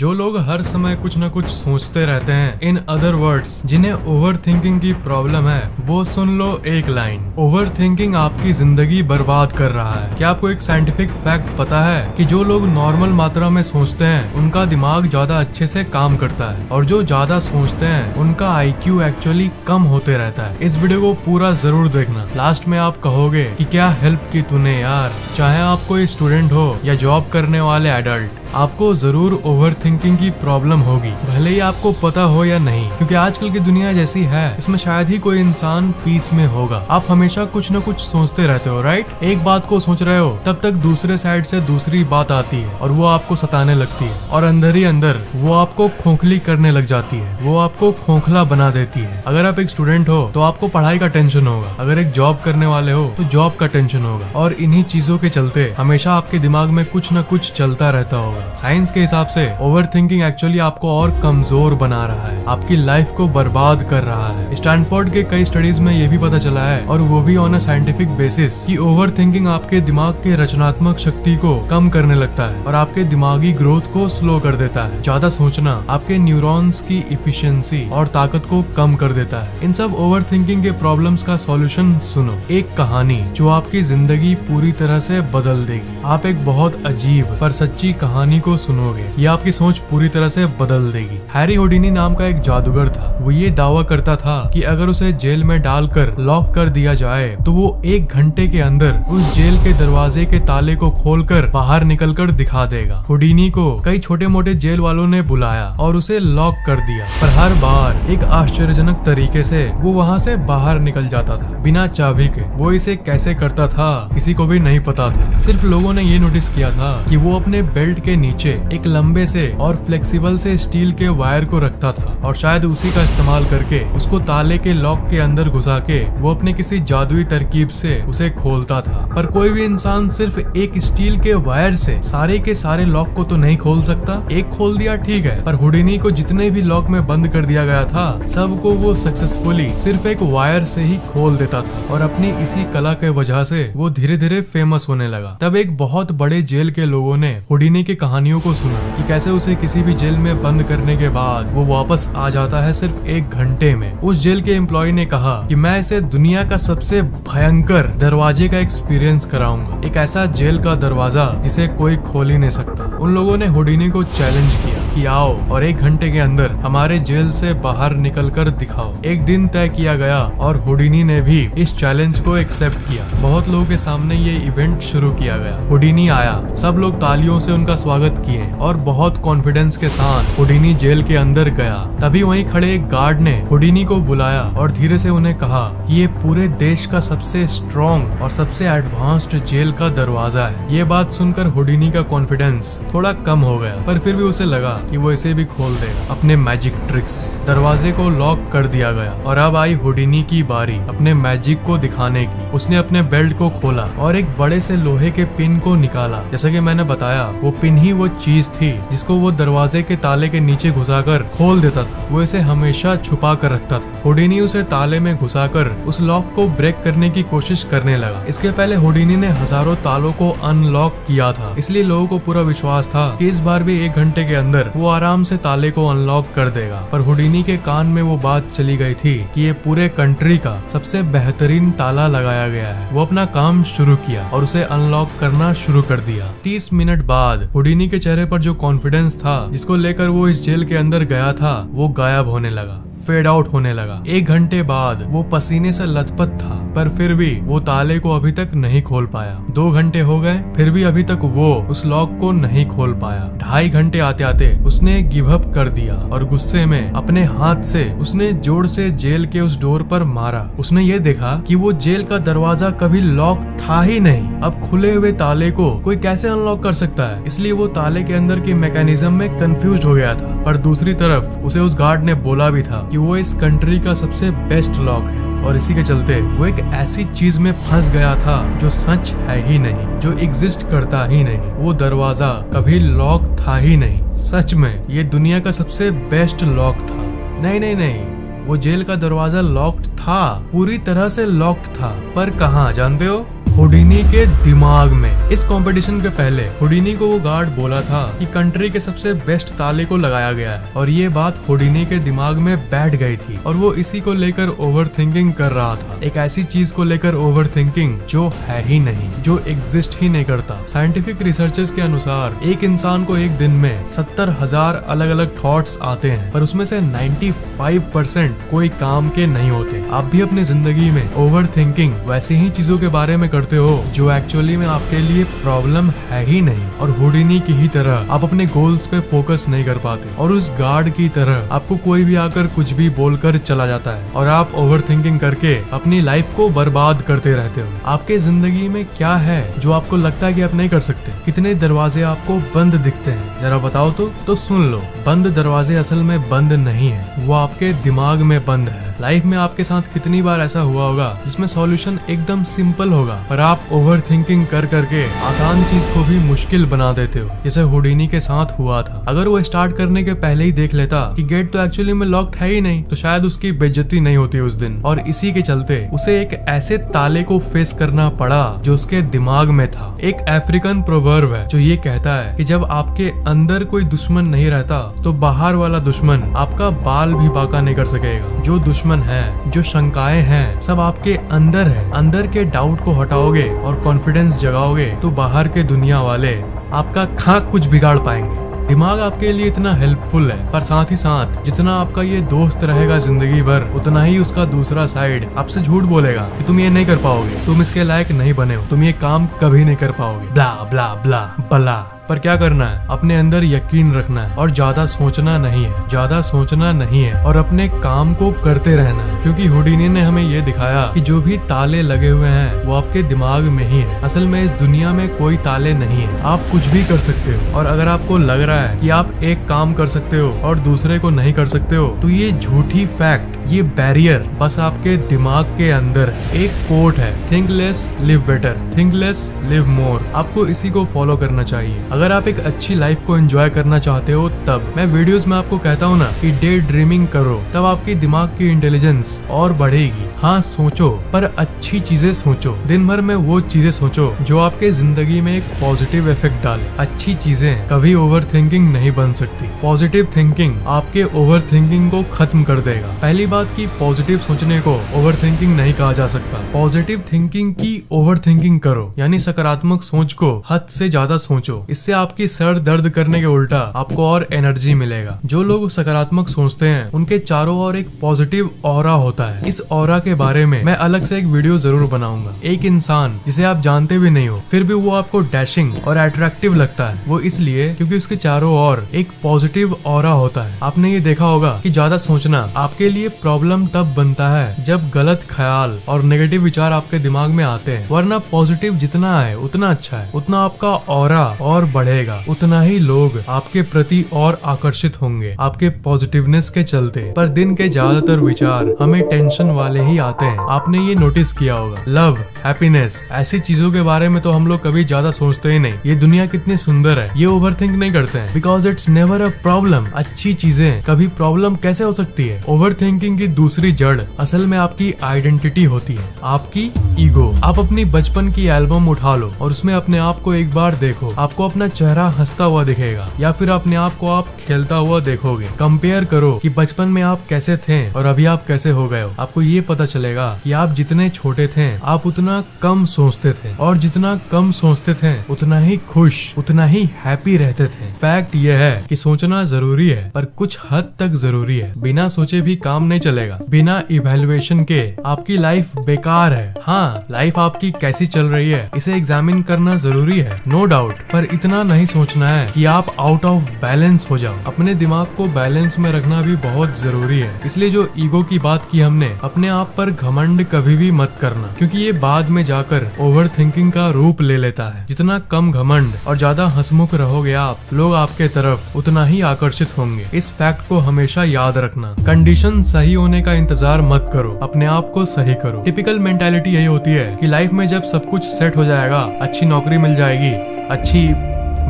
जो लोग हर समय कुछ न कुछ सोचते रहते हैं, इन अदर वर्ड्स जिन्हें ओवर थिंकिंग की प्रॉब्लम है, वो सुन लो एक लाइन। ओवर थिंकिंग आपकी जिंदगी बर्बाद कर रहा है। क्या आपको एक साइंटिफिक फैक्ट पता है कि जो लोग नॉर्मल मात्रा में सोचते हैं उनका दिमाग ज्यादा अच्छे से काम करता है, और जो ज्यादा सोचते हैं उनका IQ एक्चुअली कम होते रहता है। इस वीडियो को पूरा जरूर देखना। लास्ट में आप कहोगे कि क्या हेल्प की तूने यार। चाहे आप कोई स्टूडेंट हो या जॉब करने वाले एडल्ट, आपको जरूर ओवर थिंकिंग की प्रॉब्लम होगी, भले ही आपको पता हो या नहीं। क्योंकि आजकल की दुनिया जैसी है, इसमें शायद ही कोई इंसान पीस में होगा। आप हमेशा कुछ न कुछ सोचते रहते हो, राइट। एक बात को सोच रहे हो, तब तक दूसरे साइड से दूसरी बात आती है और वो आपको सताने लगती है, और अंदर ही अंदर वो आपको खोखली करने लग जाती है, वो आपको खोखला बना देती है। अगर आप एक स्टूडेंट हो तो आपको पढ़ाई का टेंशन होगा, अगर एक जॉब करने वाले हो तो जॉब का टेंशन होगा, और इन्हीं चीजों के चलते हमेशा आपके दिमाग में कुछ न कुछ चलता रहता होगा। साइंस के हिसाब से ओवर थिंकिंग एक्चुअली आपको और कमजोर बना रहा है, आपकी लाइफ को बर्बाद कर रहा है। स्टैनफोर्ड के कई स्टडीज में ये भी पता चला है, और वो भी ऑन अ साइंटिफिक बेसिस, कि ओवर थिंकिंग आपके दिमाग के रचनात्मक शक्ति को कम करने लगता है और आपके दिमागी ग्रोथ को स्लो कर देता है। ज्यादा सोचना आपके न्यूरॉन्स की इफिशिएंसी और ताकत को कम कर देता है। इन सब ओवर थिंकिंग के प्रॉब्लम्स का सॉल्यूशन सुनो, एक कहानी जो आपकी जिंदगी पूरी तरह से बदल देगी। आप एक बहुत अजीब पर सच्ची कहानी को सुनोगे, ये आपकी सोच पूरी तरह से बदल देगी। हैरी हुडिनी नाम का एक जादूगर था। वो ये दावा करता था कि अगर उसे जेल में डालकर लॉक कर दिया जाए तो वो 1 घंटे के अंदर उस जेल के दरवाजे के ताले को खोलकर बाहर निकलकर दिखा देगा। हुडिनी को कई छोटे मोटे जेल वालों ने बुलाया और उसे लॉक कर दिया, पर हर बार एक आश्चर्यजनक तरीके से वो वहाँ से बाहर निकल जाता था, बिना चाबी के। वो इसे कैसे करता था किसी को भी नहीं पता था। सिर्फ लोगों ने ये नोटिस किया था कि वो अपने बेल्ट के नीचे एक लंबे से और फ्लेक्सिबल से स्टील के वायर को रखता था, और शायद उसी का इस्तेमाल करके उसको ताले के लॉक के अंदर घुसा के वो अपने किसी जादुई तरकीब से उसे खोलता था। पर कोई भी इंसान सिर्फ एक स्टील के वायर से सारे के सारे लॉक को तो नहीं खोल सकता। एक खोल दिया ठीक है, पर हुडिनी को जितने भी लॉक में बंद कर दिया गया था, सबको वो सक्सेसफुली सिर्फ एक वायर से ही खोल देता था, और अपनी इसी कला के वजह से वो धीरे धीरे फेमस होने लगा। तब एक बहुत बड़े जेल के लोगों ने हुडिनी की कहानियों को सुना कि कैसे उसे किसी भी जेल में बंद करने के बाद वो वापस आ जाता है सिर्फ 1 घंटे में। उस जेल के एम्प्लॉय ने कहा कि मैं इसे दुनिया का सबसे भयंकर दरवाजे का एक्सपीरियंस कराऊंगा, एक ऐसा जेल का दरवाजा जिसे कोई खोल ही नहीं सकता। उन लोगों ने हुडिनी को चैलेंज किया कि आओ और 1 घंटे के अंदर हमारे जेल से बाहर निकल कर दिखाओ। एक दिन तय किया गया और हुडिनी ने भी इस चैलेंज को एक्सेप्ट किया। बहुत लोगों के सामने ये इवेंट शुरू किया गया। हुडिनी आया, सब लोग तालियों से उनका स्वागत किए और बहुत कॉन्फिडेंस के साथ हुडिनी जेल के अंदर गया। तभी वहीं खड़े एक गार्ड ने हुडिनी को बुलाया और धीरे से उन्हें कहा कि ये पूरे देश का सबसे स्ट्रॉन्ग और सबसे एडवांस्ड जेल का दरवाजा है। ये बात सुनकर हुडिनी का कॉन्फिडेंस थोड़ा कम हो गया, पर फिर भी उसे लगा कि वो इसे भी खोल देगा अपने मैजिक ट्रिक से। दरवाजे को लॉक कर दिया गया और अब आई हुडिनी की बारी अपने मैजिक को दिखाने की। उसने अपने बेल्ट को खोला और एक बड़े से लोहे के पिन को निकाला। जैसा कि मैंने बताया, वो पिन ही वो चीज थी जिसको वो दरवाजे के ताले के नीचे घुसाकर खोल देता था। वो इसे हमेशा छुपा कर रखता था। हुडिनी उसे ताले में घुसाकर उस लॉक को ब्रेक करने की कोशिश करने लगा। इसके पहले हुडिनी ने हजारों तालों को अनलॉक किया था, इसलिए लोगों को पूरा विश्वास था कि इस बार भी 1 घंटे के अंदर वो आराम से ताले को अनलॉक कर देगा। पर हुडिनी के कान में वो बात चली गई थी कि ये पूरे कंट्री का सबसे बेहतरीन ताला लगाया गया है। वो अपना काम शुरू किया और उसे अनलॉक करना शुरू कर दिया। 30 मिनट बाद हुडिनी के चेहरे पर जो कॉन्फिडेंस था जिसको लेकर वो इस जेल के अंदर गया था, वो गायब होने लगा, फेड आउट होने लगा। 1 घंटे बाद वो पसीने से लथपथ था, पर फिर भी वो ताले को अभी तक नहीं खोल पाया। 2 घंटे हो गए, फिर भी अभी तक वो उस लॉक को नहीं खोल पाया। 2.5 घंटे आते आते उसने गिव अप कर दिया और गुस्से में अपने हाथ से उसने जोर से जेल के उस डोर पर मारा। उसने ये देखा कि वो जेल का दरवाजा कभी लॉक था ही नहीं। अब खुले हुए ताले को कोई कैसे अनलॉक कर सकता है, इसलिए वो ताले के अंदर के मैकेनिज्म में कंफ्यूज हो गया था। पर दूसरी तरफ उसे उस गार्ड ने बोला भी था कि वो इस कंट्री का सबसे बेस्ट लॉक है, और इसी के चलते वो एक ऐसी चीज में फंस गया था जो सच है ही नहीं, जो एग्जिस्ट करता ही नहीं। वो दरवाजा कभी लॉक था ही नहीं। सच में ये दुनिया का सबसे बेस्ट लॉक था। नहीं नहीं नहीं, वो जेल का दरवाजा लॉक्ड था, पूरी तरह से लॉक्ड था। पर कहाँ जानते हो? हुडिनी के दिमाग में। इस कंपटीशन के पहले हुडिनी को वो गार्ड बोला था कि कंट्री के सबसे बेस्ट ताले को लगाया गया है, और ये बात हुडिनी के दिमाग में बैठ गई थी और वो इसी को लेकर ओवर थिंकिंग कर रहा था। एक ऐसी चीज को लेकर ओवर थिंकिंग जो है ही नहीं, जो एग्जिस्ट ही नहीं करता। साइंटिफिक रिसर्चेस के अनुसार एक इंसान को एक दिन में 70,000 अलग अलग थॉट्स आते हैं, पर उसमें से 95% कोई काम के नहीं होते। आप भी अपनी जिंदगी में ओवर थिंकिंग वैसे ही चीजों के बारे में करते हो जो एक्चुअली में आपके लिए प्रॉब्लम है ही नहीं, और हुडिनी की ही तरह आप अपने गोल्स पे फोकस नहीं कर पाते, और उस गार्ड की तरह आपको कोई भी आकर कुछ भी बोलकर चला जाता है और आप ओवर थिंकिंग करके अपनी लाइफ को बर्बाद करते रहते हो। आपके जिंदगी में क्या है जो आपको लगता है कि आप नहीं कर सकते? कितने दरवाजे आपको बंद दिखते हैं, जरा बताओ तो सुन लो। बंद दरवाजे असल में बंद नहीं है, वो आपके दिमाग में बंद है। लाइफ में आपके साथ कितनी बार ऐसा हुआ होगा जिसमें सॉल्यूशन एकदम सिंपल होगा, पर आप ओवर थिंकिंग कर करके आसान चीज को भी मुश्किल बना देते हो, जैसे हुडिनी के साथ हुआ था। अगर वो स्टार्ट करने के पहले ही देख लेता कि गेट तो एक्चुअली में लॉक्ड है ही नहीं, तो शायद उसकी बेइज्जती नहीं होती उस दिन, और इसी के चलते उसे एक ऐसे ताले को फेस करना पड़ा जो उसके दिमाग में था। एक अफ्रीकन प्रोवर्ब है जो ये कहता है कि जब आपके अंदर कोई दुश्मन नहीं रहता तो बाहर वाला दुश्मन आपका बाल भी बांका नहीं कर सकेगा। जो दुश्मन है, जो शंकाएं हैं, सब आपके अंदर है। अंदर के डाउट को हटाओगे और कॉन्फिडेंस जगाओगे तो बाहर के दुनिया वाले आपका खाक कुछ बिगाड़ पाएंगे। दिमाग आपके लिए इतना हेल्पफुल है, पर साथ ही साथ जितना आपका ये दोस्त रहेगा जिंदगी भर, उतना ही उसका दूसरा साइड आपसे झूठ बोलेगा कि तुम ये नहीं कर पाओगे, तुम इसके लायक नहीं बने हो, तुम ये काम कभी नहीं कर पाओगे, ब्ला ब्ला ब्ला बला। पर क्या करना है? अपने अंदर यकीन रखना है और ज्यादा सोचना नहीं है, ज्यादा सोचना नहीं है, और अपने काम को करते रहना है। क्योंकि हुडिनी ने हमें ये दिखाया कि जो भी ताले लगे हुए हैं वो आपके दिमाग में ही है। असल में इस दुनिया में कोई ताले नहीं है, आप कुछ भी कर सकते हो। और अगर आपको लग रहा है कि आप एक काम कर सकते हो और दूसरे को नहीं कर सकते हो, तो ये झूठी फैक्ट, ये बैरियर बस आपके दिमाग के अंदर है। एक कोट है, think less live better, think less live मोर। आपको इसी को फॉलो करना चाहिए। अगर आप एक अच्छी लाइफ को एंजॉय करना चाहते हो, तब मैं वीडियोस में आपको कहता हूँ ना कि डे ड्रीमिंग करो, तब आपकी दिमाग की इंटेलिजेंस और बढ़ेगी। हाँ सोचो, पर अच्छी चीजें सोचो। दिन भर में वो चीजें सोचो जो आपके जिंदगी में एक पॉजिटिव इफेक्ट डाले। अच्छी चीजें कभी ओवर थिंकिंग नहीं बन सकती। पॉजिटिव थिंकिंग आपके ओवर थिंकिंग को खत्म कर देगा। पहली बात की पॉजिटिव सोचने को ओवर थिंकिंग नहीं कहा जा सकता। पॉजिटिव थिंकिंग की ओवर थिंकिंग करो, यानी सकारात्मक सोच को हद से ज्यादा सोचो। इससे आपकी सर दर्द करने के उल्टा आपको और एनर्जी मिलेगा। जो लोग सकारात्मक सोचते हैं उनके चारों ओर एक पॉजिटिव ऑरा होता है। इस ऑरा के बारे में मैं अलग से एक वीडियो जरूर बनाऊंगा। एक इंसान जिसे आप जानते भी नहीं हो, फिर भी वो आपको डैशिंग और अट्रैक्टिव लगता है, वो इसलिए क्योंकि उसके चारों ओर एक पॉजिटिव ऑरा होता है। आपने ये देखा होगा कि ज्यादा सोचना आपके लिए प्रॉब्लम तब बनता है जब गलत ख्याल और नेगेटिव विचार आपके दिमाग में आते हैं, वरना पॉजिटिव जितना है उतना अच्छा है, उतना आपका ऑरा और बढ़ेगा, उतना ही लोग आपके प्रति और आकर्षित होंगे आपके पॉजिटिवनेस के चलते। पर दिन के ज्यादातर विचार हमें टेंशन वाले ही आते हैं। आपने ये नोटिस किया होगा, लव, हैप्पीनेस, ऐसी चीजों के बारे में तो हम लोग कभी ज्यादा सोचते ही नहीं। ये दुनिया कितनी सुंदर है, ये ओवरथिंक नहीं करते हैं, because it's never a problem. अच्छी चीजें कभी प्रॉब्लम कैसे हो सकती है? ओवर थिंकिंग की दूसरी जड़ असल में आपकी आइडेंटिटी होती है, आपकी ईगो। आप अपनी बचपन की एल्बम उठा लो और उसमें अपने आप को एक बार देखो, आपको अपना चेहरा हंसता हुआ दिखेगा, या फिर अपने आप को आप खेलता हुआ देखोगे। कंपेयर करो कि बचपन में आप कैसे थे और अभी आप कैसे हो गए हो। आपको ये पता चलेगा कि आप जितने छोटे थे आप उतना कम सोचते थे, और जितना कम सोचते थे उतना ही खुश, उतना ही हैप्पी रहते थे। फैक्ट ये है कि सोचना जरूरी है, पर कुछ हद तक जरूरी है। बिना सोचे भी काम नहीं चलेगा। बिना इवैल्यूएशन के आपकी लाइफ बेकार है। हाँ, लाइफ आपकी कैसी चल रही है इसे एग्जामिन करना जरूरी है, नो डाउट, पर इतना नहीं सोचना है कि आप आउट ऑफ बैलेंस हो जाओ। अपने दिमाग को बैलेंस में रखना भी बहुत जरूरी है। इसलिए जो ईगो की बात की हमने, अपने आप पर घमंड कभी भी मत करना, क्योंकि ये बाद में जाकर ओवर थिंकिंग का रूप ले लेता है। जितना कम घमंड और ज्यादा हंसमुख रहोगे आप, लोग आपके तरफ उतना ही आकर्षित होंगे। इस फैक्ट को हमेशा याद रखना। कंडीशन सही होने का इंतजार मत करो, अपने आप को सही करो। टिपिकल मेंटालिटी यही होती है कि लाइफ में जब सब कुछ सेट हो जाएगा, अच्छी नौकरी मिल जाएगी, अच्छी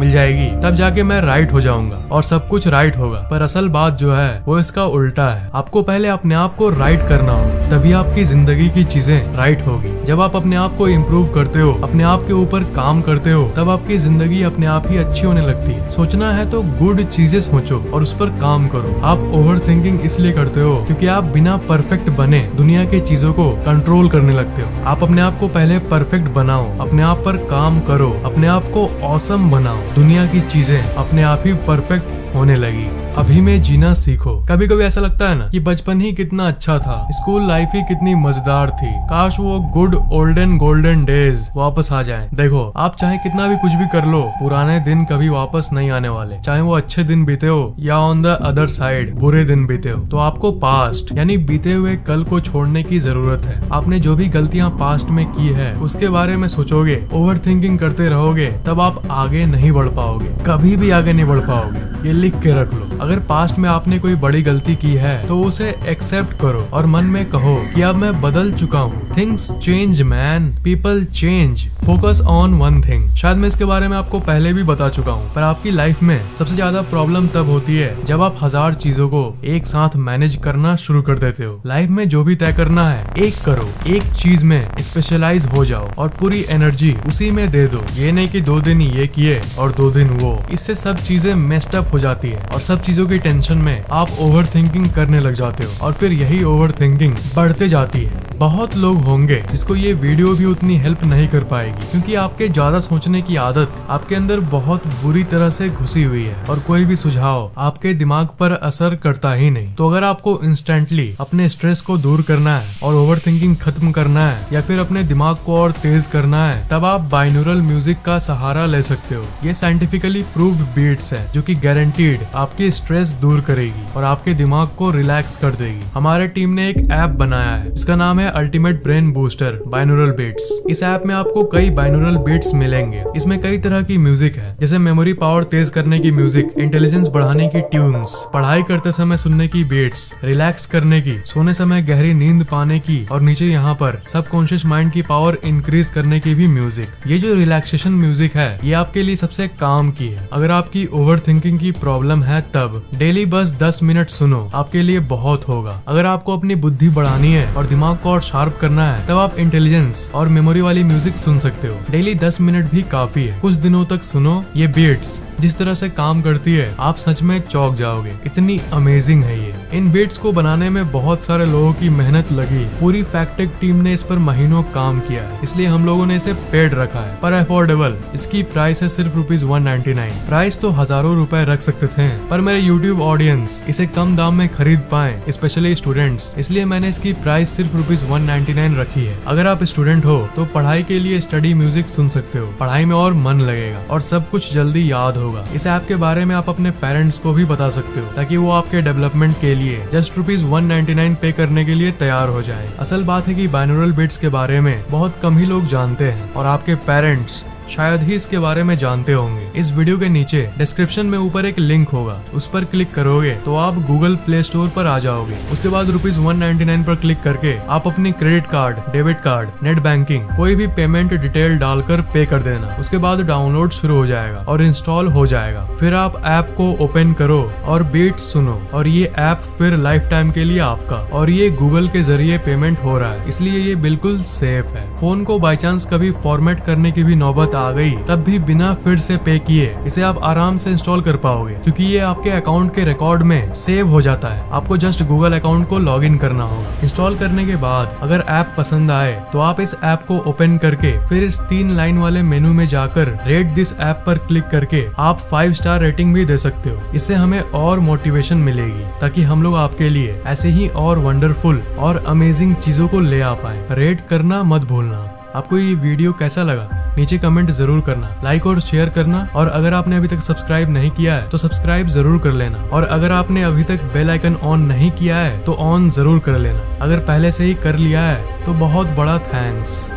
मिल जाएगी तब जाके मैं राइट हो जाऊंगा और सब कुछ राइट होगा। पर असल बात जो है वो इसका उल्टा है। आपको पहले अपने आप को राइट करना होगा, तभी आपकी जिंदगी की चीजें राइट होगी। जब आप अपने आप को इम्प्रूव करते हो, अपने आप के ऊपर काम करते हो, तब आपकी जिंदगी अपने आप ही अच्छी होने लगती है। सोचना है तो गुड चीजें सोचो और उस पर काम करो। आप ओवर थिंकिंग इसलिए करते हो क्योंकि आप बिना परफेक्ट बने दुनिया के चीजों को कंट्रोल करने लगते हो। आप अपने आप को पहले परफेक्ट बनाओ, अपने आप पर काम करो, अपने आप को ऑसम बनाओ, दुनिया की चीजें अपने आप ही परफेक्ट होने लगी। अभी में जीना सीखो। कभी कभी ऐसा लगता है ना कि बचपन ही कितना अच्छा था, स्कूल लाइफ ही कितनी मजेदार थी, काश वो गुड ओल्डन गोल्डन डेज वापस आ जाएं। देखो, आप चाहे कितना भी कुछ भी कर लो, पुराने दिन कभी वापस नहीं आने वाले। चाहे वो अच्छे दिन बीते हो या ऑन द अदर साइड बुरे दिन बीते हो, तो आपको पास्ट यानी बीते हुए कल को छोड़ने की जरूरत है। आपने जो भी गलतियां पास्ट में की है उसके बारे में सोचोगे, ओवर थिंकिंग करते रहोगे, तब आप आगे नहीं बढ़ पाओगे, कभी भी आगे नहीं बढ़ पाओगे। ये लिख के रख लो। अगर पास्ट में आपने कोई बड़ी गलती की है तो उसे एक्सेप्ट करो और मन में कहो कि अब मैं बदल चुका हूँ। Things change man, people change, focus on one thing. शायद मैं इसके बारे में आपको पहले भी बता चुका हूँ, पर आपकी लाइफ में सबसे ज्यादा प्रॉब्लम तब होती है जब आप 1000 चीजों को एक साथ मैनेज करना शुरू कर देते हो। लाइफ में जो भी तय करना है एक करो, एक चीज में स्पेशलाइज हो जाओ और पूरी एनर्जी उसी में दे दो। ये नहीं कि 2 दिन ये किए और 2 दिन वो। इससे सब चीजें मेस्ड अप हो जाती है और सब चीजों की टेंशन में आप ओवर थिंकिंग करने लग जाते हो और फिर यही ओवर थिंकिंग बढ़ते जाती है। बहुत लोग होंगे जिसको ये वीडियो भी उतनी हेल्प नहीं कर पाएगी क्योंकि आपके ज्यादा सोचने की आदत आपके अंदर बहुत बुरी तरह से घुसी हुई है और कोई भी सुझाव आपके दिमाग पर असर करता ही नहीं। तो अगर आपको इंस्टेंटली अपने स्ट्रेस को दूर करना है और ओवर थिंकिंग खत्म करना है या फिर अपने दिमाग को और तेज करना है, तब आप बाइनोरल म्यूजिक का सहारा ले सकते हो। ये साइंटिफिकली प्रूव्ड बीट्स है जो कि गारंटीड आपकी स्ट्रेस दूर करेगी और आपके दिमाग को रिलैक्स कर देगी। हमारे टीम ने एक ऐप बनाया है, इसका नाम है ultimate brain booster binaural beats. इस ऐप में आपको कई बाइनोरल बीट्स मिलेंगे। इसमें कई तरह की म्यूजिक है, जैसे मेमोरी पावर तेज करने की म्यूजिक, इंटेलिजेंस बढ़ाने की ट्यून्स, पढ़ाई करते समय सुनने की बीट्स, रिलैक्स करने की, सोने समय गहरी नींद पाने की और नीचे यहाँ पर सबकॉन्शियस माइंड की पावर इंक्रीज करने की भी म्यूजिक। ये जो रिलैक्सेशन म्यूजिक है ये आपके लिए सबसे काम की है। अगर आपकी ओवर थिंकिंग की प्रॉब्लम है तब डेली बस 10 मिनट सुनो, आपके लिए बहुत होगा। अगर आपको अपनी बुद्धि बढ़ानी है और दिमाग को और शार्प करना है, तब आप इंटेलिजेंस और मेमोरी वाली म्यूजिक सुन सकते हो। डेली 10 मिनट भी काफी है। कुछ दिनों तक सुनो। ये बीट्स जिस तरह से काम करती है आप सच में चौंक जाओगे, इतनी अमेजिंग है ये। इन बीट्स को बनाने में बहुत सारे लोगों की मेहनत लगी। पूरी फैक्टेक टीम ने इस पर महीनों काम किया है, इसलिए हम लोगों ने इसे पेड रखा है, पर अफोर्डेबल। इसकी प्राइस है सिर्फ ₹199। प्राइस तो हजारों रुपए रख सकते थे, पर मेरे यूट्यूब ऑडियंस इसे कम दाम में खरीद पाए, स्पेशली स्टूडेंट्स, इसलिए मैंने इसकी प्राइस सिर्फ ₹199 रखी है। अगर आप स्टूडेंट हो तो पढ़ाई के लिए स्टडी म्यूजिक सुन सकते हो, पढ़ाई में और मन लगेगा और सब कुछ जल्दी याद होगा। इस ऐप के बारे में आप अपने पेरेंट्स को भी बता सकते हो ताकि वो आपके डेवलपमेंट के लिए जस्ट ₹199 पे करने के लिए तैयार हो जाए। असल बात है कि बाइनोरल बीट्स के बारे में बहुत कम ही लोग जानते हैं और आपके पेरेंट्स शायद ही इसके बारे में जानते होंगे। इस वीडियो के नीचे डिस्क्रिप्शन में ऊपर एक लिंक होगा, उस पर क्लिक करोगे तो आप गूगल प्ले स्टोर पर आ जाओगे। उसके बाद ₹199 पर क्लिक करके आप अपनी credit card, debit card, net banking, कोई भी पेमेंट डिटेल डालकर पे कर देना। उसके बाद डाउनलोड शुरू हो जाएगा और इंस्टॉल हो जाएगा। फिर आप ऐप को ओपन करो और बीट सुनो और ये ऐप फिर लाइफ टाइम के लिए आपका। और ये गूगल के जरिए पेमेंट हो रहा है, इसलिए ये बिल्कुल सेफ है। फोन को बाई चांस कभी फॉर्मेट करने की भी नौबत आ गई, तब भी बिना फिर से पे किए इसे आप आराम से इंस्टॉल कर पाओगे, क्योंकि ये आपके अकाउंट के रिकॉर्ड में सेव हो जाता है। आपको जस्ट गूगल अकाउंट को लॉगिन करना होगा। इंस्टॉल करने के बाद अगर ऐप पसंद आए तो आप इस ऐप को ओपन करके फिर इस 3 लाइन वाले मेनू में जाकर रेट दिस ऐप पर क्लिक करके आप 5 स्टार रेटिंग भी दे सकते हो। इससे हमें और मोटिवेशन मिलेगी ताकि हम लोग आपके लिए ऐसे ही और वंडरफुल और अमेजिंग चीजों को ले आ पाए। रेट करना मत भूलना। आपको ये वीडियो कैसा लगा नीचे कमेंट जरूर करना, लाइक और शेयर करना, और अगर आपने अभी तक सब्सक्राइब नहीं किया है तो सब्सक्राइब जरूर कर लेना, और अगर आपने अभी तक बेल आइकन ऑन नहीं किया है तो ऑन जरूर कर लेना। अगर पहले से ही कर लिया है तो बहुत बड़ा थैंक्स।